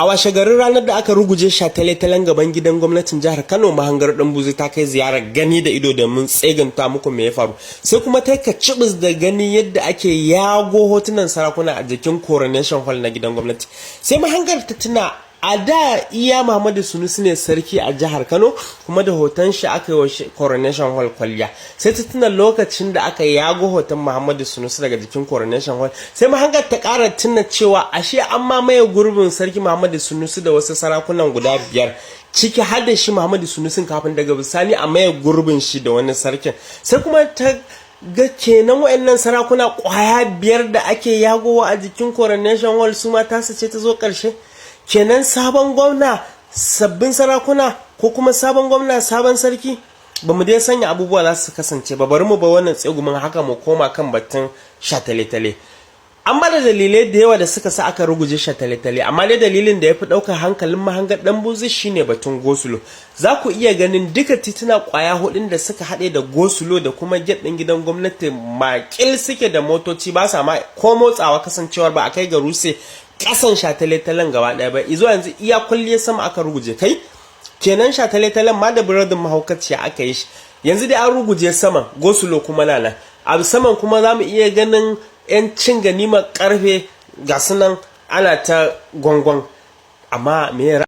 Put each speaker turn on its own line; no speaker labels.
A washe garin ranar da aka ruguje shataletalen gaban gidan gwamnatin jihar Kano, mahangar Dambuzi ta kai ziyarar gani da ido da mun tseganta muku me ya faru. Sai kuma ta ka cibis da gani yadda ake yago hotunan sarakuna a jikin Coronation Hall na gidan gwamnati. Sai mahangar ta tuna a da iya Muhammadu Sunusi ne sarki a jihar Kano, kuma da hoton shi aka yi wa Coronation Hall kwalliya. Sai ta tuna lokacin da aka yago hoton Muhammadu Sunusi daga jikin Coronation Hall. Sai mahangar ta ƙara tuna cewa ashe an mamaye gurbin sarki Muhammadu Sunusi da wasu sarakunan guda 5, ciki har da shi Muhammadu Sunusin, kafin daga bisani a maye gurbin shi da wani sarkin. Sai kuma ta ga kenan wayannan sarakuna kwaya 5 da ake yagowa a jikin Coronation Hall su ma tasu ce ta zo ƙarshe. Kenan sabon gwamna sabbin sarakuna, ko kuma sabon gwamna sabon sarki, ba mu dai sanya abubuwa za su kasance ba. Bari mu ba wannan tsegumin haka mu koma kan batun shataletale. An bada dalilai da yawa da suka sa aka ruguje shataletale, amma dai dalilin da ya fi ɗaukar hankalin mahangar Dambuzi shine batun gosulo. Za ku iya ganin duka tituna kwaya 4 da suka haɗe da gosulo da kuma gate ɗin gidan gwamnati makil suke da motoci ba sa ma ko motsawa, kasancewar ba a kai ga ruse kasan shataletalen gaba ɗaya ba. Izo yanzu iya kulle sama aka ruguje. Kai kenan shataletalen ma da buradin mahaukaciya aka yi shi. Yanzu dai an ruguje saman, gosulo kuma nana a saman, kuma za mu iya ganin 'yan cin ganimar karfe ga sunan ana ta gwangwan. Amma me